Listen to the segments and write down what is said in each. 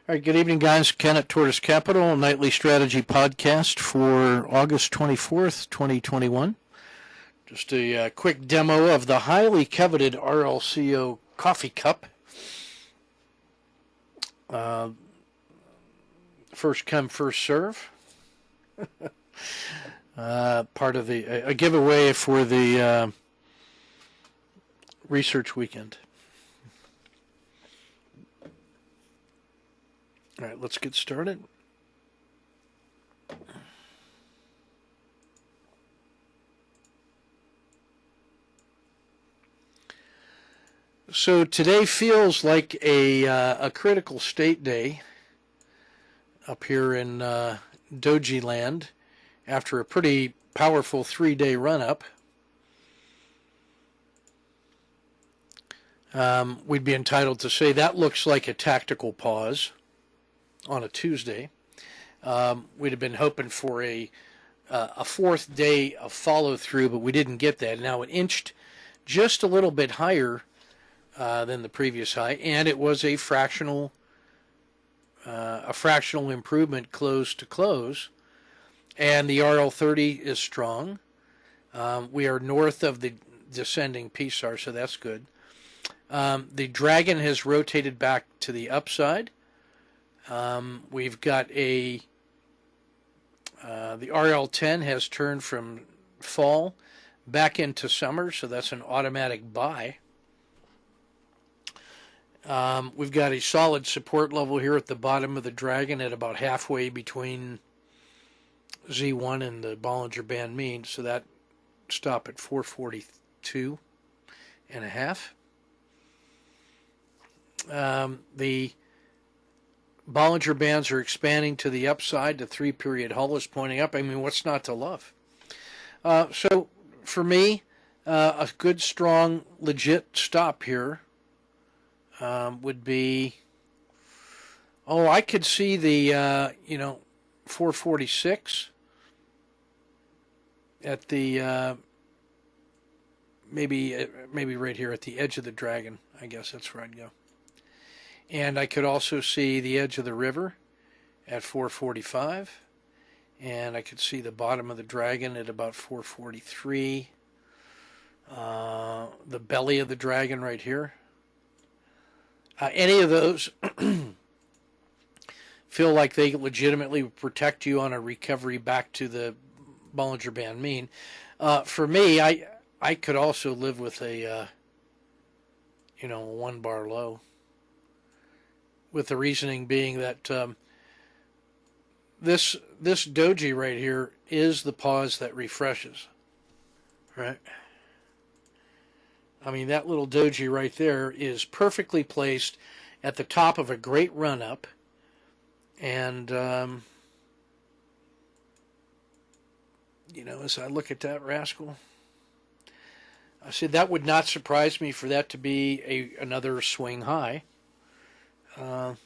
All right, good evening, guys. Ken at Tortoise Capital, nightly strategy podcast for August 24th, 2021. Just a quick demo of the highly coveted RLCO coffee cup. First come, first serve. Part of a giveaway for the research weekend. All right, let's get started. So today feels like a critical state day up here in Doji land after a pretty powerful 3-day run-up. We'd be entitled to say that looks like a tactical pause on a Tuesday. We'd have been hoping for a fourth day of follow-through, but we didn't get that. Now it inched just a little bit higher than the previous high, and it was a fractional improvement close to close. And the RL30 is strong. We are north of the descending PSAR, so that's good. The dragon has rotated back to the upside. We've got the RL10 has turned from fall back into summer, so that's an automatic buy. We've got a solid support level here at the bottom of the dragon at about halfway between Z1 and the Bollinger Band mean, so that stop at 442 and a half. The Bollinger Bands are expanding to the upside. The 3-period hull is pointing up. I mean, what's not to love? So for me, a good, strong, legit stop here would be, I could see the, 446 at the, maybe right here at the edge of the dragon. I guess that's where I'd go. And I could also see the edge of the river at 445. And I could see the bottom of the dragon at about 443. The belly of the dragon right here. Any of those feel like they legitimately protect you on a recovery back to the Bollinger Band mean. For me, I could also live with a 1-bar low. With the reasoning being that this doji right here is the pause that refreshes, right? I mean, that little doji right there is perfectly placed at the top of a great run-up, and as I look at that rascal, I said that would not surprise me for that to be another swing high. And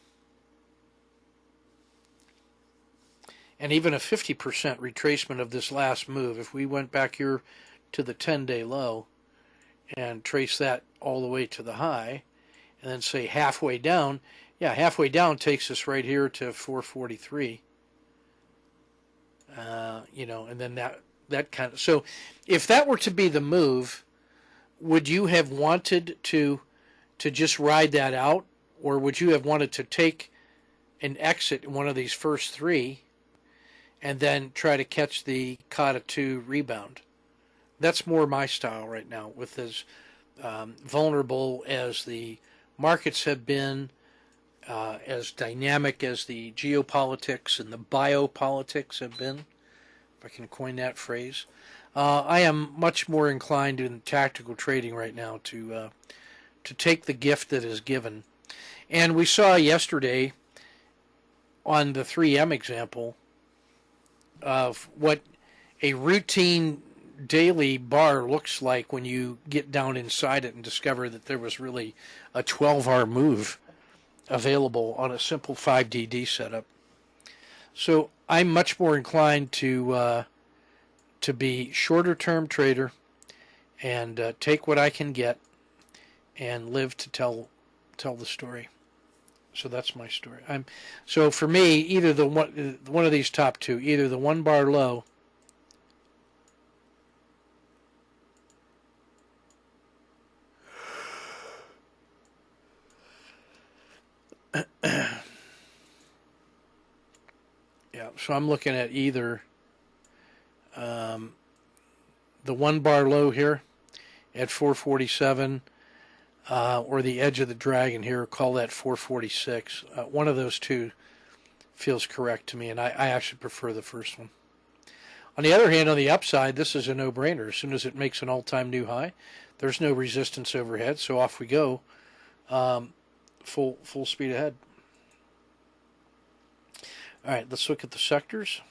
even a 50% retracement of this last move, if we went back here to the 10-day low and trace that all the way to the high, and then say halfway down, halfway down takes us right here to 443. And then that kind of, so if that were to be the move, would you have wanted to just ride that out? Or would you have wanted to take an exit in one of these first three and then try to catch the Kata 2 rebound? That's more my style right now, with as vulnerable as the markets have been, as dynamic as the geopolitics and the biopolitics have been, if I can coin that phrase. I am much more inclined in tactical trading right now to take the gift that is given. And we saw yesterday on the 3M example of what a routine daily bar looks like when you get down inside it and discover that there was really a 12-hour move available on a simple 5DD setup. So I'm much more inclined to be shorter-term trader and take what I can get and live to tell the story. So that's my story. So for me, either the one of these top two, either the 1 bar low yeah, so I'm looking at either the 1 bar low here at 447 or the edge of the dragon here, call that 446. One of those two feels correct to me, and I actually prefer the first one. On the other hand, on the upside, this is a no-brainer. As soon as it makes an all-time new high, there's no resistance overhead, so off we go, full speed ahead. All right, let's look at the sectors.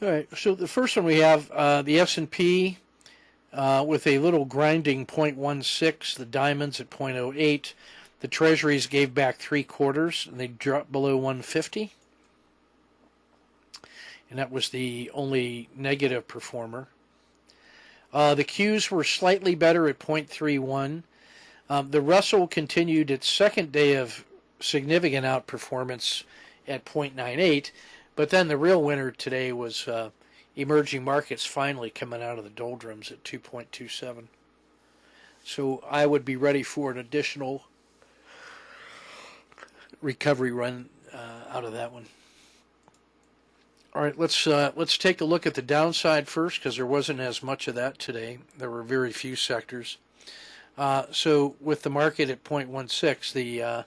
All right, so the first one we have the S&P with a little grinding 0.16, the diamonds at 0.08. The treasuries gave back 3/4, and they dropped below 150. And that was the only negative performer. The Qs were slightly better at 0.31. The Russell continued its second day of significant outperformance at 0.98, but then the real winner today was emerging markets finally coming out of the doldrums at 2.27. So I would be ready for an additional recovery run out of that one. All right, let's take a look at the downside first, because there wasn't as much of that today. There were very few sectors. So with the market at 0.16, the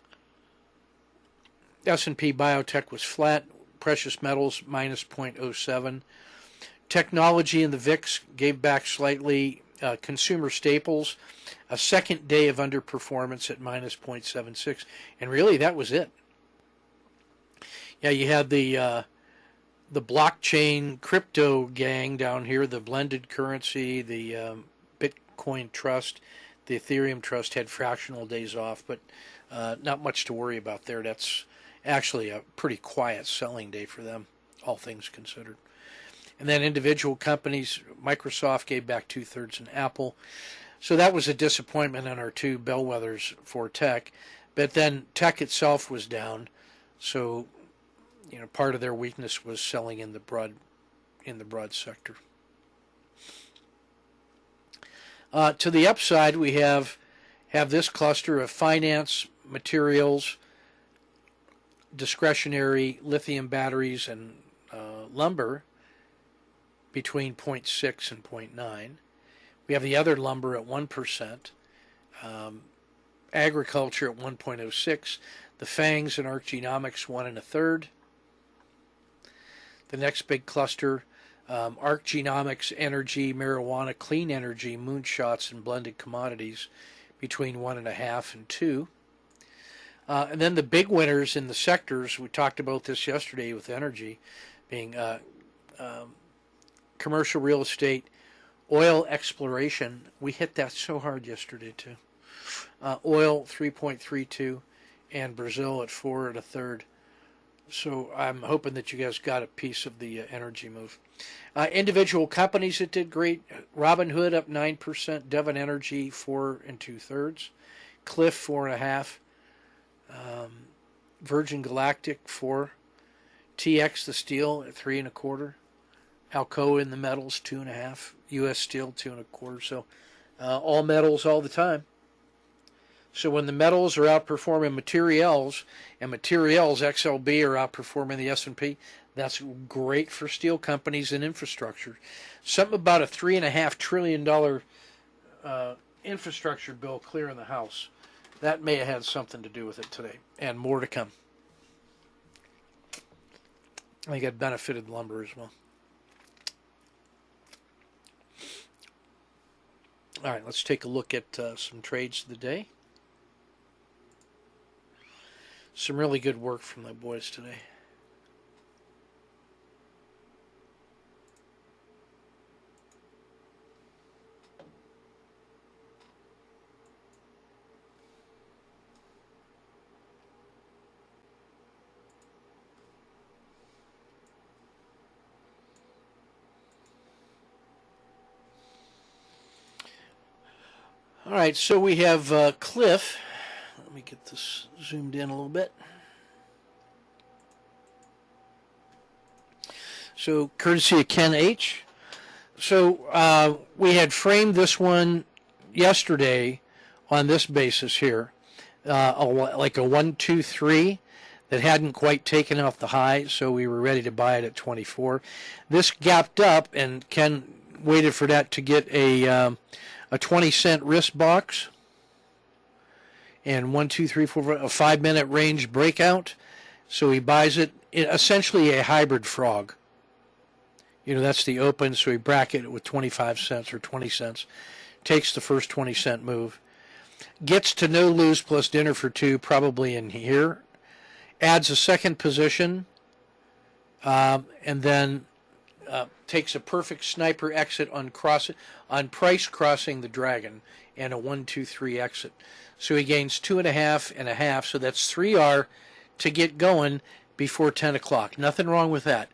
S&P Biotech was flat. Precious metals minus 0.07. Technology and the VIX gave back slightly. Consumer staples, a second day of underperformance at minus 0.76. And really, that was it. Yeah, you had the blockchain crypto gang down here, the blended currency, the Bitcoin trust, the Ethereum trust had fractional days off, but not much to worry about there. That's actually a pretty quiet selling day for them, all things considered. And then individual companies, Microsoft gave back 2/3 and Apple. So that was a disappointment on our two bellwethers for tech. But then tech itself was down. So, part of their weakness was selling in the broad sector. To the upside, we have this cluster of finance, materials, discretionary, lithium batteries, and lumber between 0.6 and 0.9. We have the other lumber at 1%, agriculture at 1.06, the FANGs and ARC Genomics 1 1/3. The next big cluster, ARC Genomics, energy, marijuana, clean energy, moonshots, and blended commodities between 1.5 and 2. And then the big winners in the sectors, we talked about this yesterday with energy, being commercial real estate, oil exploration. We hit that so hard yesterday too. Oil 3.32 and Brazil at 4 1/3. So I'm hoping that you guys got a piece of the energy move. Individual companies that did great. Robinhood up 9%, Devon Energy 4 2/3, Cliff 4.5, Virgin Galactic 4, TX the steel at 3 1/4, Alcoa in the metals 2.5, U.S. Steel 2 1/4. So all metals all the time. So when the metals are outperforming materials, and materials XLB are outperforming the S&P, that's great for steel companies and infrastructure. Something about a $3.5 trillion infrastructure bill clearing the House. That may have had something to do with it today, and more to come. I think it benefited lumber as well. All right, let's take a look at some trades of the day. Some really good work from the boys today. All right, so we have Cliff. Let me get this zoomed in a little bit. So, courtesy of Ken H. So, we had framed this one yesterday on this basis here, like a 1, 2, 3 that hadn't quite taken off the high, so we were ready to buy it at 24. This gapped up, and Ken waited for that to get a 20-cent risk box, and 1, 2, 3, 4, 5, a 5-minute range breakout. So he buys it, essentially a hybrid frog. You know, that's the open, so he bracket it with 25 cents or 20 cents. Takes the first 20-cent move. Gets to no lose plus dinner for 2, probably in here. Adds a second position, and then takes a perfect sniper exit on price crossing the dragon, and a 1, 2, 3 exit. So he gains 2.5 and a half, so that's 3R to get going before 10 o'clock. Nothing wrong with that.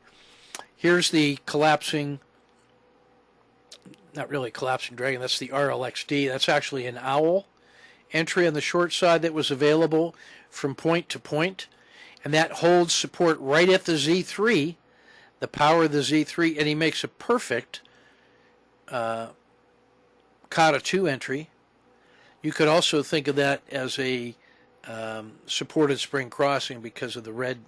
Here's the collapsing, not really collapsing dragon, that's the RLXD. That's actually an owl entry on the short side that was available from point to point, and that holds support right at the Z3, the power of the Z3, and he makes a perfect Kata 2 entry. You could also think of that as a supported spring crossing because of the red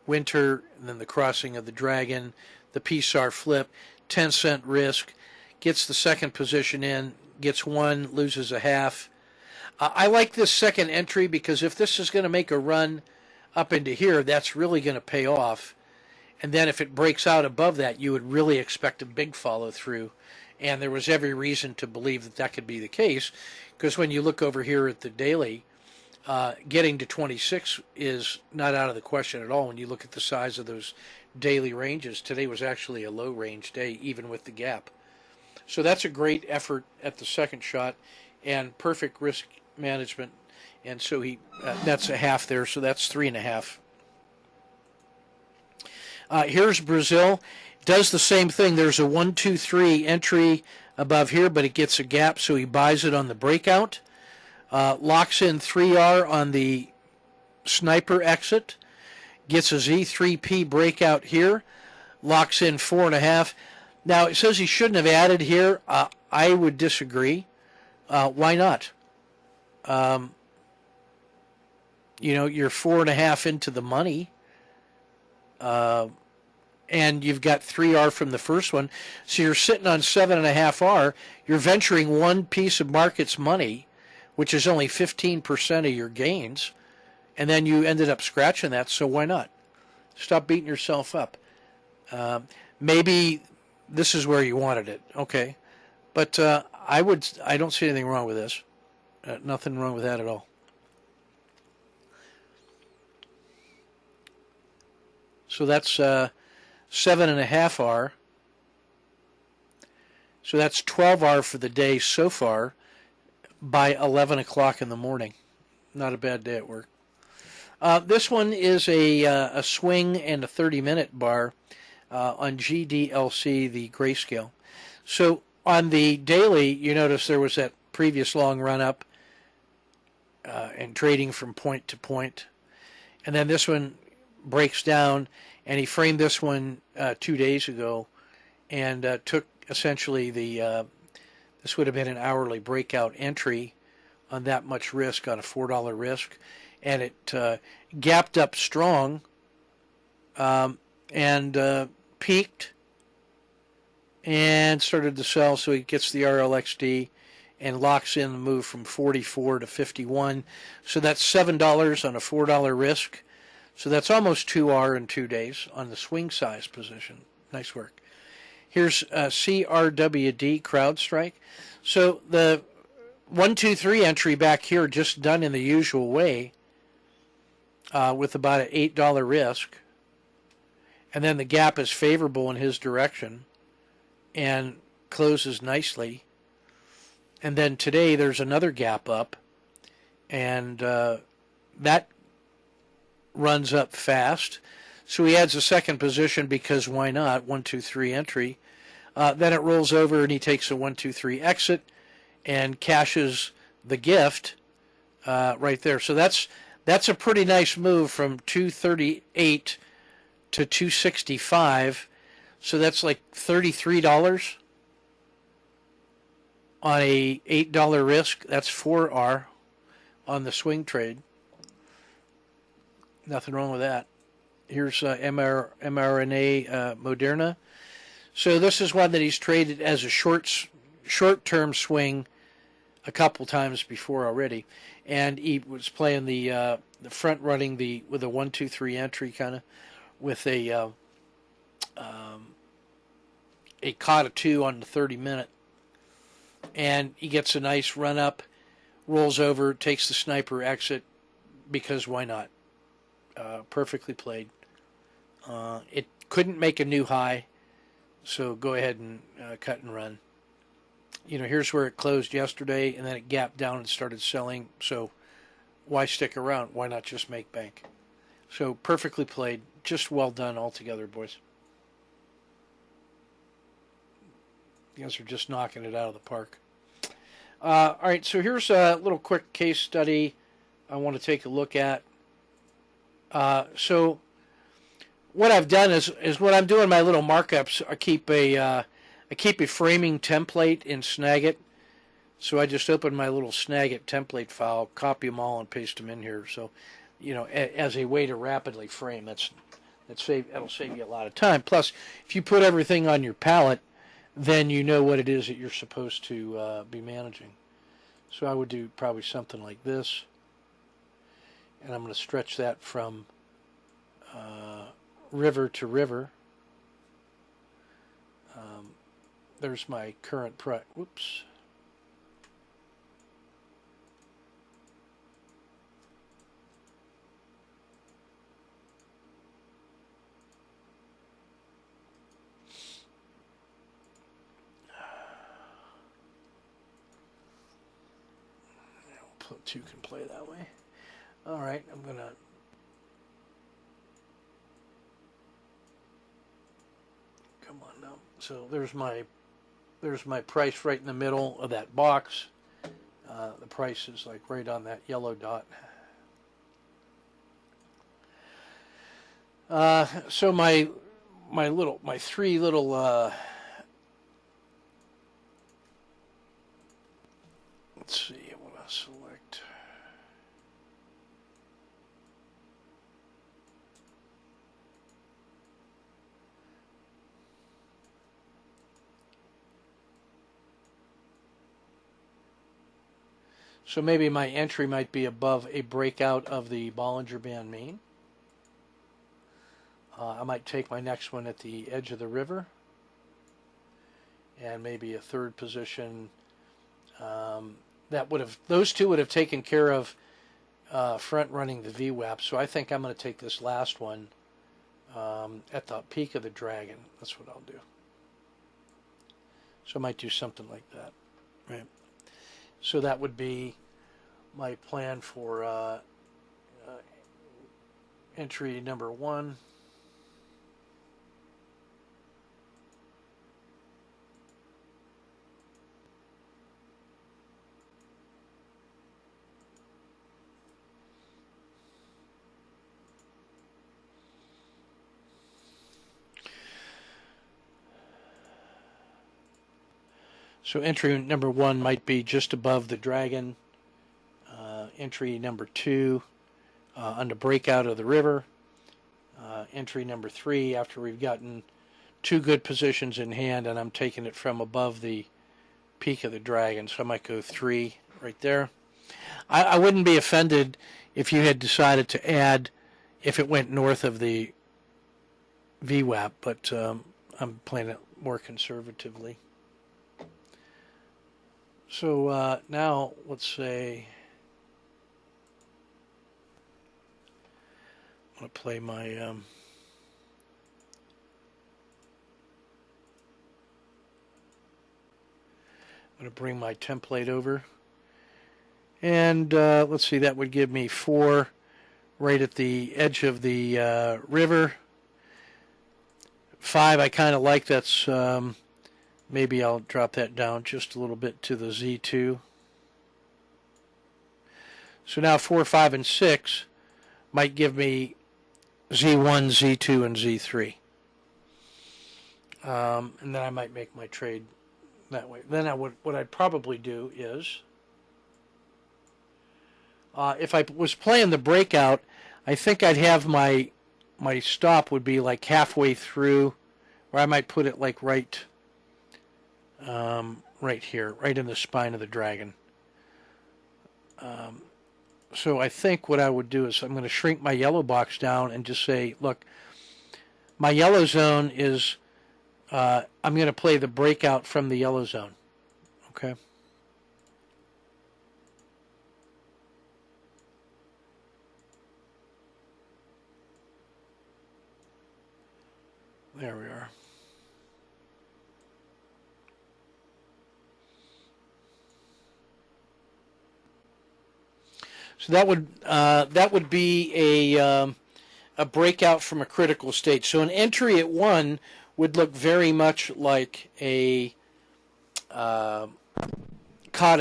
winter, and then the crossing of the dragon, the PSAR flip, 10-cent risk, gets the second position in, gets 1, loses a half. I like this second entry because if this is going to make a run up into here, that's really going to pay off. And then if it breaks out above that, you would really expect a big follow through. And there was every reason to believe that that could be the case, because when you look over here at the daily, getting to 26 is not out of the question at all when you look at the size of those daily ranges. Today was actually a low range day, even with the gap. So that's a great effort at the second shot and perfect risk management. And so that's a half there, so that's 3.5. Here's Brazil. Does the same thing. There's a 1, 2, 3 entry above here, but it gets a gap, so he buys it on the breakout. Locks in 3R on the sniper exit. Gets a Z3P breakout here. Locks in 4.5. Now, it says he shouldn't have added here. I would disagree. Why not? You're 4.5 into the money. And you've got 3R from the first one. So you're sitting on 7.5R. You're venturing one piece of market's money, which is only 15% of your gains. And then you ended up scratching that, so why not? Stop beating yourself up. Maybe this is where you wanted it. Okay. But I don't see anything wrong with this. Nothing wrong with that at all. So that's 7.5R. So that's 12R for the day so far by 11 o'clock in the morning. Not a bad day at work. This one is a swing and a 30-minute bar on GDLC, the grayscale. So on the daily, you notice there was that previous long run up and trading from point to point. And then this one breaks down, and he framed this one 2 days ago and took essentially this would have been an hourly breakout entry on that much risk, on a $4 risk, and it gapped up strong and peaked and started to sell, so he gets the RLXD and locks in the move from 44 to 51. So that's $7 on a $4 risk. So that's almost 2R in 2 days on the swing size position. Nice work. Here's CRWD, CrowdStrike. So the 1, 2, 3 entry back here just done in the usual way with about an $8 risk. And then the gap is favorable in his direction and closes nicely. And then today there's another gap up, and that runs up fast. So he adds a second position because why not? 1, 2, 3 entry. Then it rolls over and he takes a 1, 2, 3 exit and cashes the gift right there. So that's a pretty nice move from 238 to 265. So that's like $33 on a $8 risk. That's 4R on the swing trade. Nothing wrong with that. Here's mRNA Moderna. So this is one that he's traded as a short-term swing a couple times before already, and he was playing the front running with a 1-2-3 entry kind of with a caught a 2 on the 30-minute, and he gets a nice run up, rolls over, takes the sniper exit because why not? Perfectly played. It couldn't make a new high, so go ahead and cut and run. Here's where it closed yesterday, and then it gapped down and started selling. So why stick around? Why not just make bank? So perfectly played. Just well done altogether, boys. You guys are just knocking it out of the park. All right, so here's a little quick case study I want to take a look at. So what I've done is when I'm doing my little markups, I keep a framing template in Snagit. So I just open my little Snagit template file, copy them all, and paste them in here. So, as a way to rapidly frame, that'll save you a lot of time. Plus, if you put everything on your palette, then you know what it is that you're supposed to be managing. So I would do probably something like this, and I'm going to stretch that from river to river. There's my current price. Whoops. Two can play that way. All right, I'm gonna come on now. So there's my price right in the middle of that box. The price is like right on that yellow dot. So my three little let's see. I want to select. So maybe my entry might be above a breakout of the Bollinger Band mean. I might take my next one at the edge of the river, and maybe a third position. Those two would have taken care of front running the VWAP. So I think I'm going to take this last one at the peak of the dragon. That's what I'll do. So I might do something like that, right? So that would be my plan for entry number 1. So entry number 1 might be just above the dragon. Entry number 2 on the breakout of the river. Entry number 3 after we've gotten 2 good positions in hand, and I'm taking it from above the peak of the dragon. So I might go 3 right there. I wouldn't be offended if you had decided to add if it went north of the VWAP, but I'm playing it more conservatively. So now let's say I'm going to play my I'm going to bring my template over, and let's see, that would give me 4 right at the edge of the river. 5 I kind of like. That's Maybe I'll drop that down just a little bit to the Z2. So now 4, 5, and 6 might give me Z1, Z2, and Z3. And then I might make my trade that way. Then what I'd probably do is, if I was playing the breakout, I think I'd have my stop would be like halfway through, or I might put it like right here, right in the spine of the dragon. So I think what I would do is I'm going to shrink my yellow box down and just say, look, my yellow zone is, I'm going to play the breakout from the yellow zone. Okay. There we are. So that would be a breakout from a critical state. So an entry at 1 would look very much like a COTA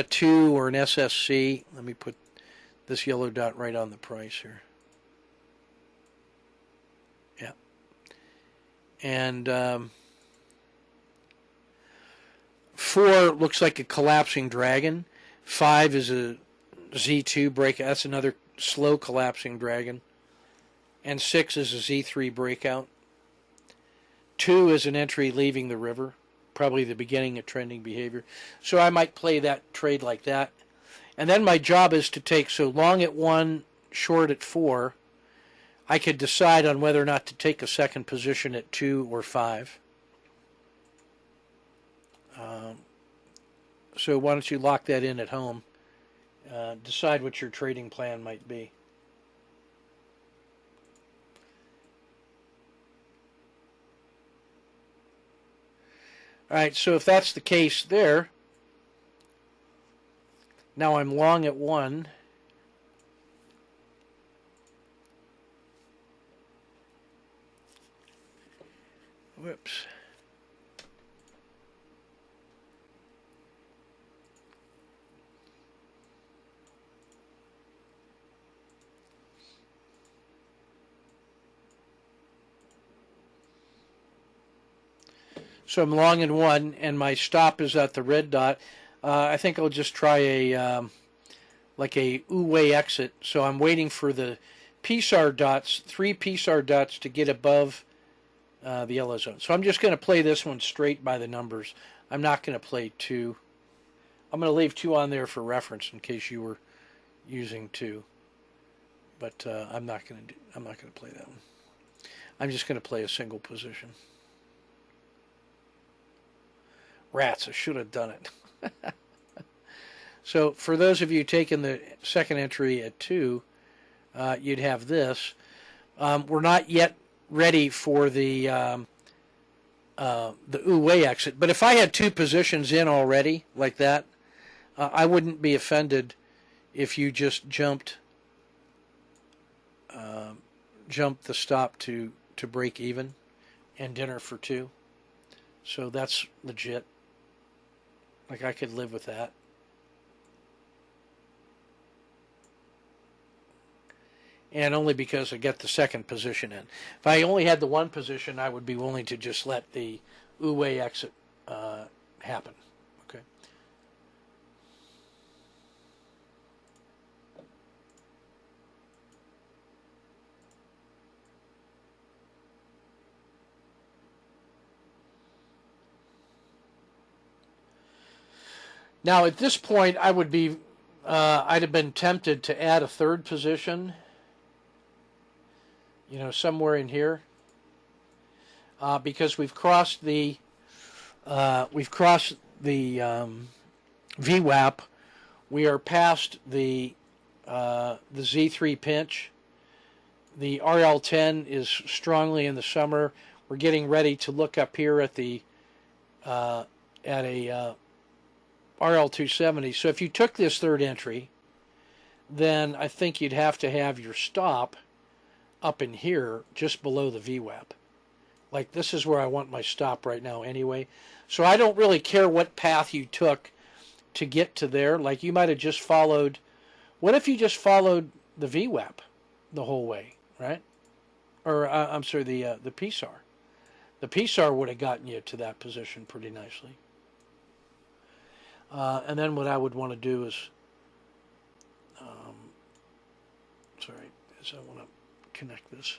2 or an SSC. Let me put this yellow dot right on the price here. Yeah. And 4 looks like a collapsing dragon. 5 is a Z2 breakout. That's another slow collapsing dragon. And 6 is a Z3 breakout. 2 is an entry leaving the river, probably the beginning of trending behavior. So I might play that trade like that. And then my job is to take, so long at 1, short at 4. I could decide on whether or not to take a second position at 2 or 5. So why don't you lock that in at home? Decide what your trading plan might be. All right, so if that's the case there, now I'm long at 1. Whoops. So I'm long in 1, and my stop is at the red dot. I think I'll just try a like a Wu-Wei exit. So I'm waiting for the PSAR dots, 3 PSAR dots to get above the yellow zone. So I'm just going to play this one straight by the numbers. I'm not going to play 2. I'm going to leave 2 on there for reference in case you were using 2. But I'm not going to play that one. I'm just going to play a single position. Rats, I should have done it. So for those of you taking the second entry at 2, you'd have this. We're not yet ready for the Wu-Wei exit, but if I had 2 positions in already like that, I wouldn't be offended if you just jumped the stop to break even and enter for 2. So that's legit. Like, I could live with that. And only because I get the second position in. If I only had the 1 position, I would be willing to just let the Wu-Wei exit happen. Okay. Now, at this point, I would be, I'd have been tempted to add a 3rd position, somewhere in here, because we've crossed the VWAP. We are past the Z3 pinch. The RL10 is strongly in the summer. We're getting ready to look up here at the at a RL270. So if you took this 3rd entry, then I think you'd have to have your stop up in here just below the VWAP. Like this is where I want my stop right now anyway. So I don't really care what path you took to get to there. Like you might have just followed, what if you just followed the VWAP the whole way, right? Or I'm sorry, the PSAR. The PSAR would have gotten you to that position pretty nicely. And then what I would want to do is, is I want to connect this.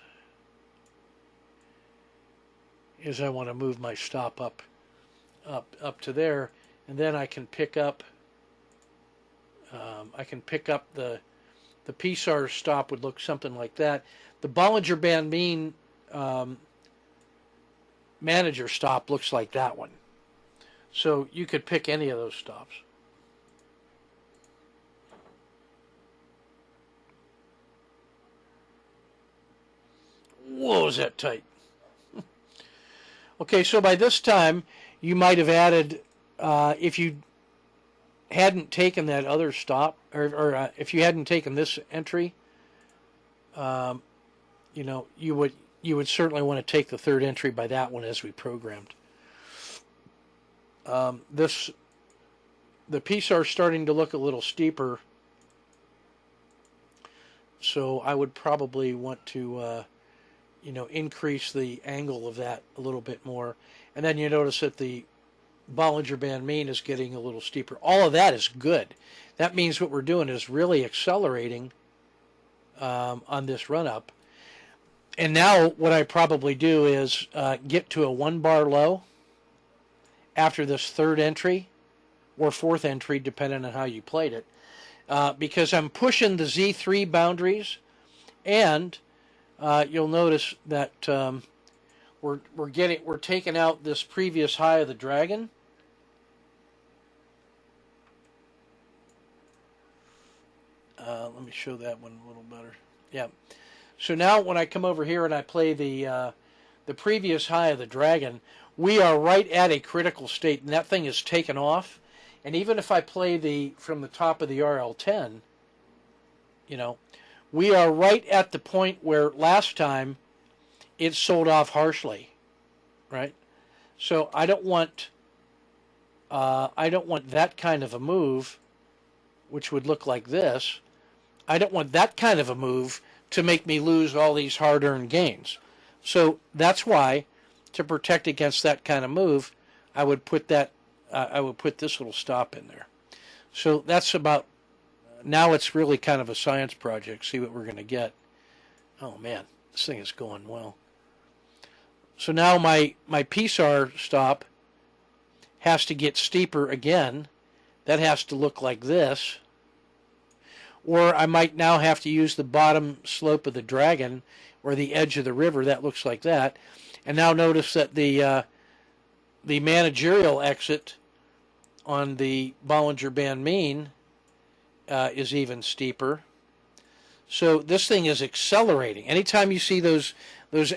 Is I want to move my stop up to there, and then I can pick up. The PSAR stop would look something like that. The Bollinger Band mean manager stop looks like that one. So you could pick any of those stops. Whoa, is that tight? Okay, so by this time, you might have added, if you hadn't taken that other stop, or if you hadn't taken this entry, you would certainly want to take the third entry by that one as we programmed. The PSAR is starting to look a little steeper, so I would probably want to increase the angle of that a little bit more. And then you notice that the Bollinger Band mean is getting a little steeper. All of that is good. That means what we're doing is really accelerating on this run up. And now what I probably do is get to a 1-bar low after this third entry or fourth entry, depending on how you played it, because I'm pushing the Z3 boundaries, and you'll notice that we're taking out this previous high of the dragon. Let me show that one a little better. Yeah. So now when I come over here and I play the previous high of the dragon, we are right at a critical state, and that thing is taken off. And even if I play from the top of the RL10, we are right at the point where last time it sold off harshly, right? So I don't want that kind of a move, which would look like this. I don't want that kind of a move to make me lose all these hard-earned gains. So that's why, to protect against that kind of move, I would put this little stop in there. So that's about. Now it's really kind of a science project. See what we're going to get. Oh man, this thing is going well. So now my PSAR stop has to get steeper again. That has to look like this. Or I might now have to use the bottom slope of the dragon or the edge of the river. That looks like that. And now notice that the managerial exit on the Bollinger Band mean is even steeper. So this thing is accelerating. Anytime you see those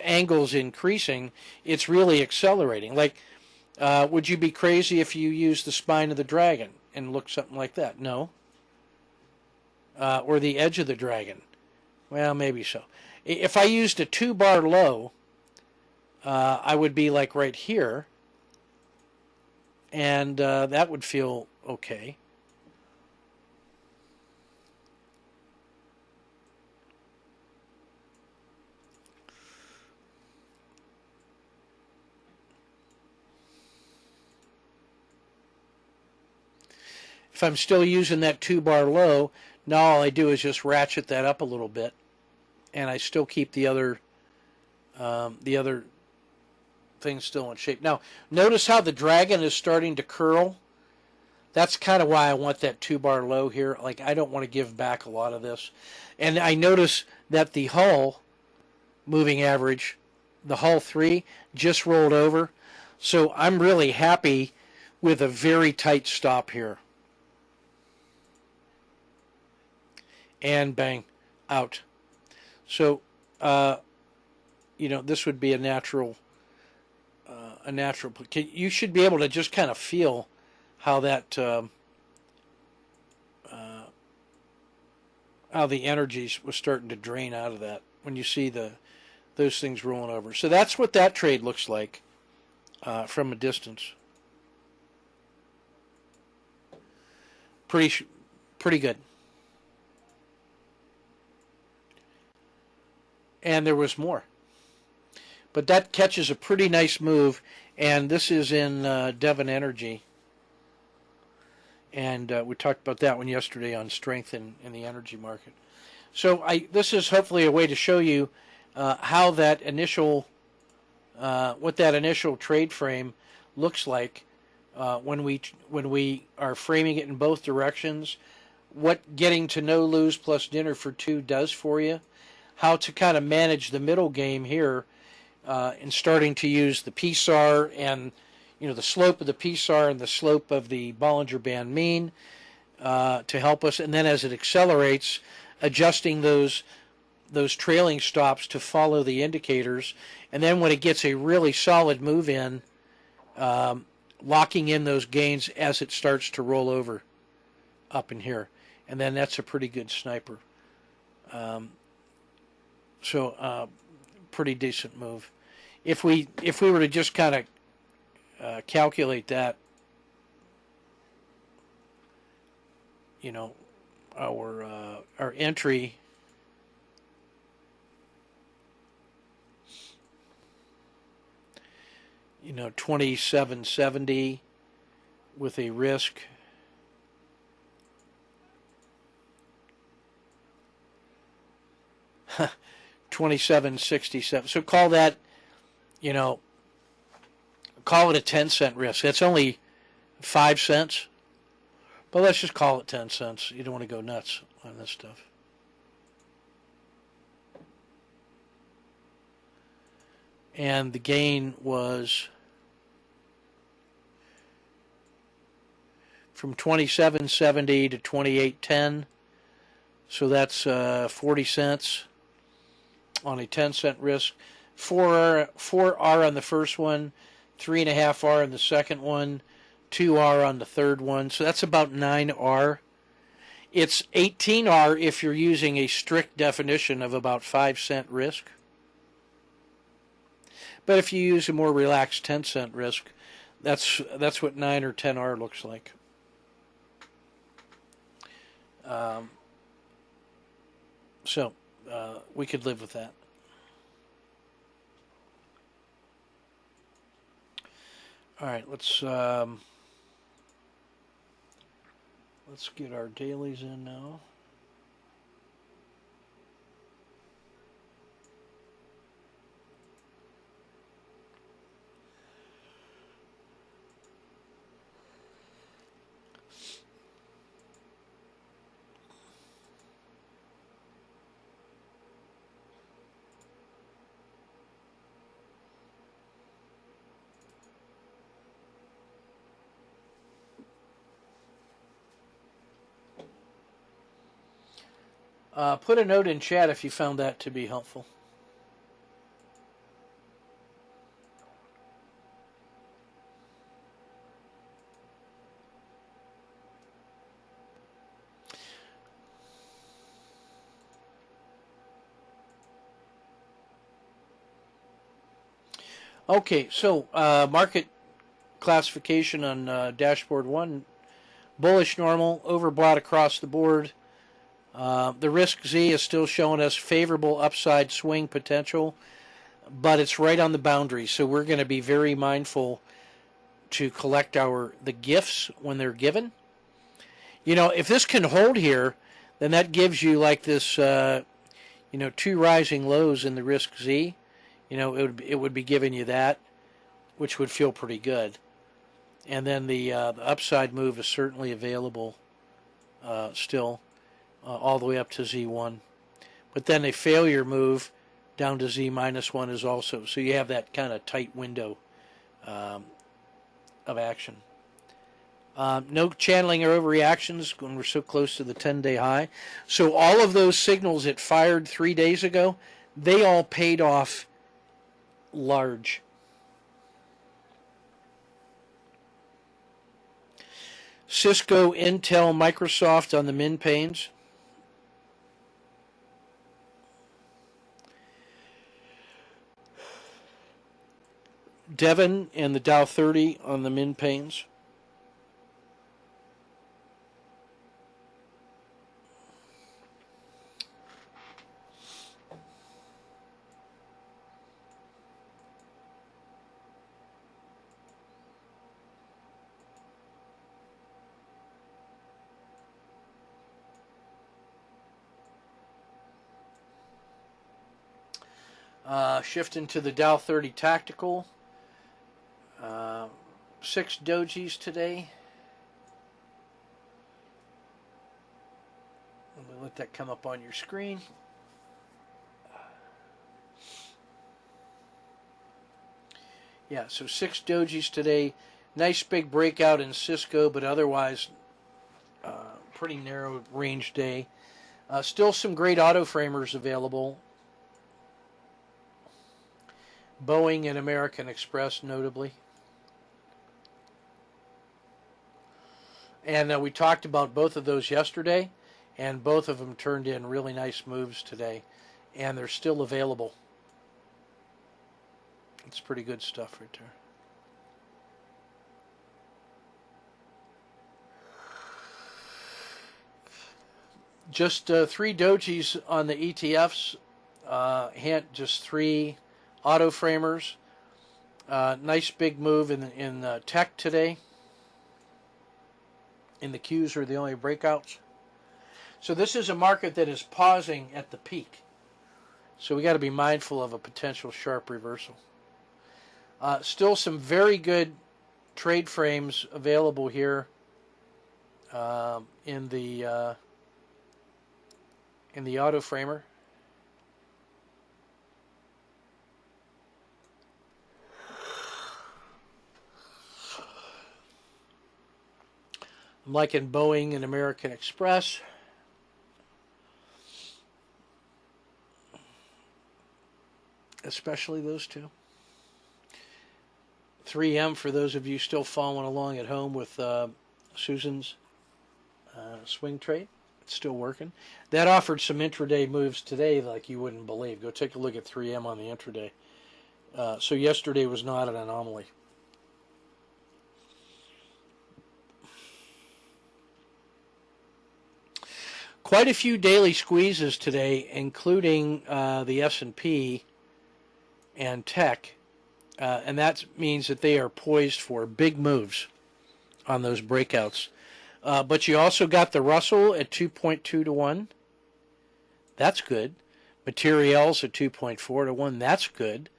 angles increasing, it's really accelerating. Like, would you be crazy if you used the spine of the dragon and looked something like that? No. Or the edge of the dragon. Well, maybe so. If I used a 2-bar low, I would be like right here, and that would feel okay. If I'm still using that 2-bar low, now all I do is just ratchet that up a little bit, and I still keep the other things still in shape. Now, notice how the dragon is starting to curl. That's kind of why I want that 2-bar low here. Like, I don't want to give back a lot of this. And I notice that the hull moving average, the hull 3, just rolled over. So I'm really happy with a very tight stop here. And bang, out. So, this would be a natural. You should be able to just kind of feel how that, how the energies was starting to drain out of that when you see the those things rolling over. So that's what that trade looks like from a distance. Pretty good. And there was more. But that catches a pretty nice move, and this is in Devon Energy. And we talked about that one yesterday on strength in the energy market. So this is hopefully a way to show you how that initial, what that initial trade frame looks like when we are framing it in both directions. What getting to no lose plus dinner for two does for you. How to kind of manage the middle game here, and starting to use the PSAR and the slope of the PSAR and the slope of the Bollinger Band mean to help us, and then as it accelerates, adjusting those trailing stops to follow the indicators, and then when it gets a really solid move in, locking in those gains as it starts to roll over up in here, and then that's a pretty good sniper. So pretty decent move. If we were to just kind of calculate that, our entry, $27.70 with a risk $27.67. So call that, call it a 10-cent risk. That's only 5 cents, but let's just call it 10 cents. You don't want to go nuts on this stuff. And the gain was from $27.70 to $28.10, so that's 40 cents on a 10-cent risk. 4R on the first one, 3.5R on the second one, 2R on the third one, so that's about 9R. It's 18R if you're using a strict definition of about 5-cent risk. But if you use a more relaxed 10-cent risk, that's what 9 or 10R looks like. So we could live with that. All right, let's get our dailies in now. Put a note in chat if you found that to be helpful. Okay, so market classification on dashboard 1, bullish normal, overbought across the board. The risk Z is still showing us favorable upside swing potential, but it's right on the boundary, so we're going to be very mindful to collect the gifts when they're given. If this can hold here, then that gives you like this, 2 rising lows in the risk Z. It would be giving you that, which would feel pretty good. And then the upside move is certainly available still. All the way up to Z1. But then a failure move down to Z-1 is also. So you have that kind of tight window of action. No channeling or overreactions when we're so close to the 10-day high. So all of those signals it fired 3 days ago, they all paid off large. Cisco, Intel, Microsoft on the min pains. Devon and the Dow 30 on the min panes. Shifting to the Dow 30 Tactical. 6 dojis today. Let me let that come up on your screen. Yeah, so 6 dojis today. Nice big breakout in Cisco, but otherwise pretty narrow range day. Still some great auto framers available. Boeing and American Express, notably. And we talked about both of those yesterday, and both of them turned in really nice moves today, and they're still available. It's pretty good stuff right there. Just 3 dojis on the ETFs. Hint, just 3 auto framers. Nice big move in tech today. In the Qs are the only breakouts. So this is a market that is pausing at the peak. So we got to be mindful of a potential sharp reversal. Still some very good trade frames available here in the auto framer. I'm liking Boeing and American Express. Especially those two. 3M for those of you still following along at home with Susan's swing trade. It's still working. That offered some intraday moves today like you wouldn't believe. Go take a look at 3M on the intraday. So yesterday was not an anomaly. Quite a few daily squeezes today, including the S&P and tech, and that means that they are poised for big moves on those breakouts. But you also got the Russell at 2.2 to 1. That's good. Materials at 2.4 to 1. That's good.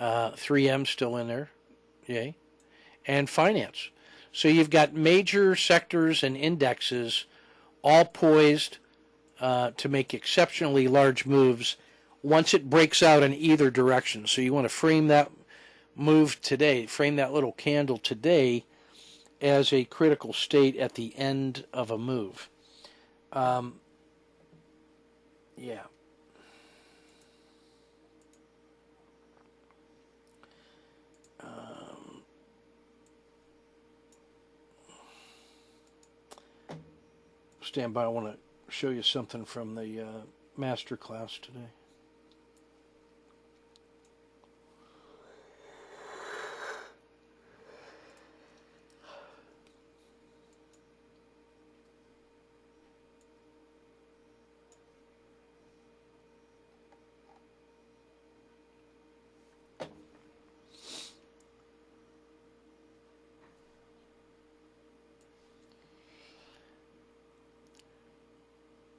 3M still in there. Yay. And finance. So you've got major sectors and indexes all poised to make exceptionally large moves once it breaks out in either direction. So you want to frame that move today, frame that little candle today as a critical state at the end of a move. Yeah. Stand by. I want to show you something from the master class today.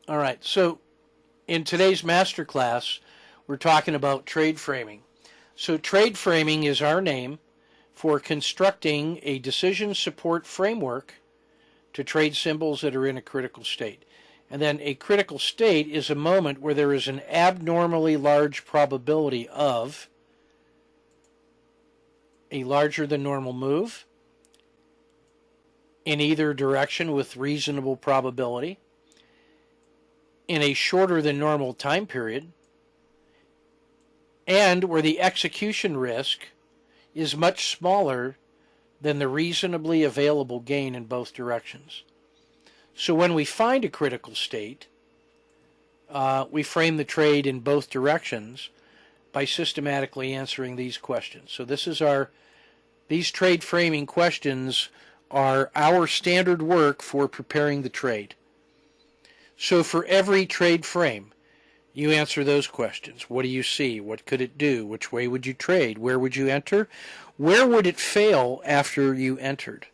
All right, so in today's masterclass, we're talking about trade framing. So trade framing is our name for constructing a decision support framework to trade symbols that are in a critical state. And then a critical state is a moment where there is an abnormally large probability of a larger than normal move in either direction with reasonable probability, in a shorter than normal time period, and where the execution risk is much smaller than the reasonably available gain in both directions. So when we find a critical state, we frame the trade in both directions, by systematically answering these questions. So these trade framing questions are our standard work for preparing the trade. So for every trade frame, you answer those questions. What do you see? What could it do? Which way would you trade? Where would you enter? Where would it fail after you entered?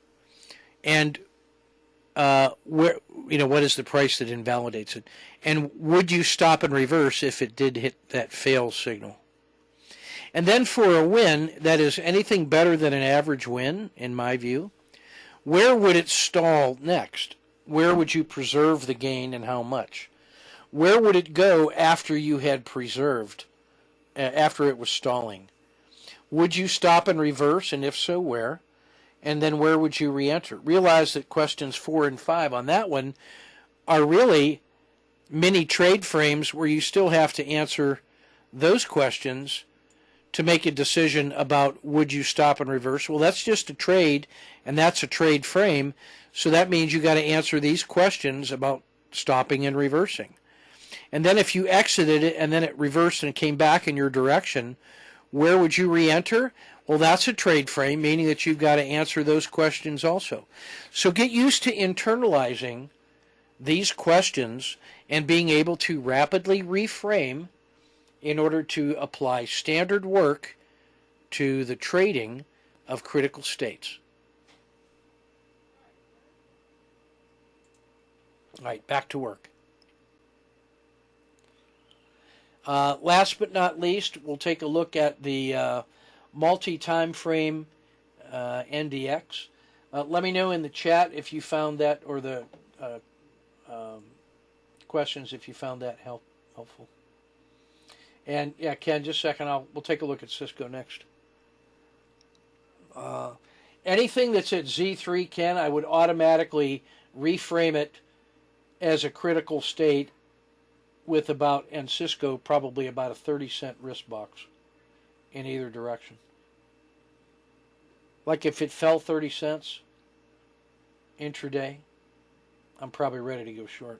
And what is the price that invalidates it? And would you stop and reverse if it did hit that fail signal? And then for a win, that is anything better than an average win, in my view, where would it stall next? Where would you preserve the gain and how much? Where would it go after you had preserved, after it was stalling? Would you stop and reverse, and if so, where? And then where would you re-enter? Realize that questions 4 and 5 on that one are really mini trade frames where you still have to answer those questions to make a decision about would you stop and reverse. Well, that's just a trade, and that's a trade frame, so that means you got to answer these questions about stopping and reversing. And then if you exited it and then it reversed and it came back in your direction, where would you re-enter? Well, that's a trade frame, meaning that you've got to answer those questions also. So get used to internalizing these questions and being able to rapidly reframe in order to apply standard work to the trading of critical states. All right, back to work. Last but not least, we'll take a look at the multi-time frame NDX. Let me know in the chat if you found that, or the questions if you found that helpful. And yeah, Ken, just a second, we'll take a look at Cisco next. Anything that's at Z3, Ken, I would automatically reframe it as a critical state with and Cisco probably about a 30-cent risk box in either direction. Like if it fell 30 cents intraday, I'm probably ready to go short.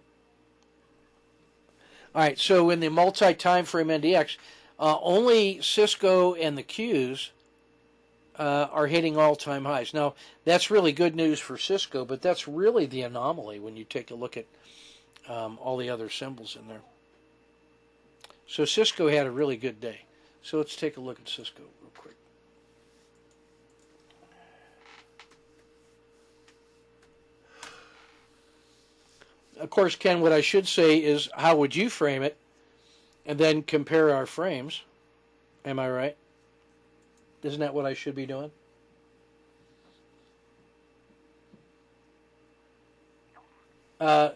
All right, so in the multi-time frame NDX, only Cisco and the Qs are hitting all-time highs. Now, that's really good news for Cisco, but that's really the anomaly when you take a look at all the other symbols in there. So Cisco had a really good day. So let's take a look at Cisco real quick. Of course, Ken, what I should say is how would you frame it and then compare our frames. Am I right? Isn't that what I should be doing?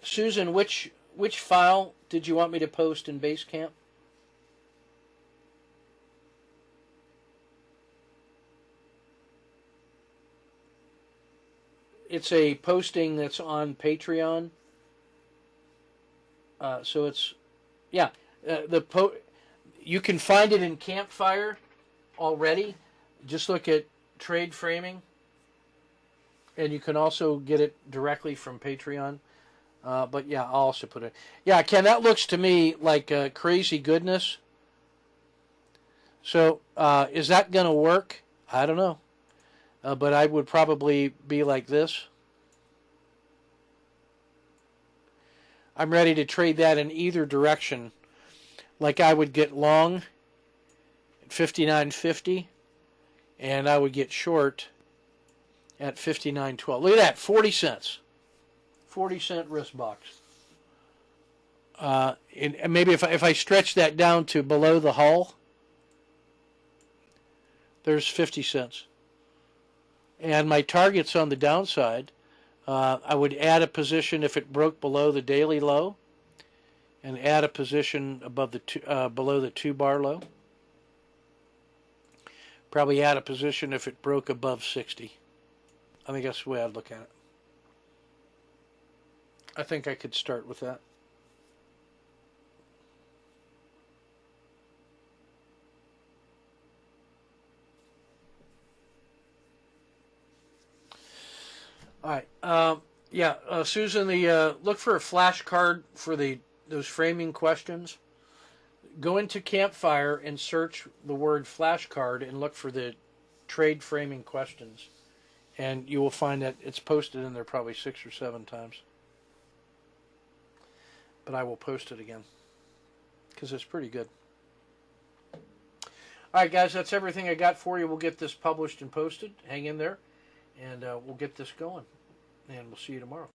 Susan, which file did you want me to post in Basecamp? It's a posting that's on Patreon. So it's, yeah, you can find it in Campfire already. Just look at trade framing, and you can also get it directly from Patreon. But yeah, I'll also put it. Yeah, Ken, that looks to me like crazy goodness. So is that going to work? I don't know. But I would probably be like this. I'm ready to trade that in either direction. Like I would get long at 59.50, and I would get short at 59.12. Look at that, 40 cents. 40-cent risk box. And maybe if I stretch that down to below the hull, there's 50 cents. And my target's on the downside. I would add a position if it broke below the daily low, and add a position above the below the 2-bar low. Probably add a position if it broke above 60. I think that's the way I'd look at it. I think I could start with that. All right. Susan, look for a flashcard for those framing questions. Go into Campfire and search the word flashcard and look for the trade framing questions. And you will find that it's posted in there probably 6 or 7 times. But I will post it again because it's pretty good. All right, guys, that's everything I got for you. We'll get this published and posted. Hang in there, and we'll get this going. And we'll see you tomorrow.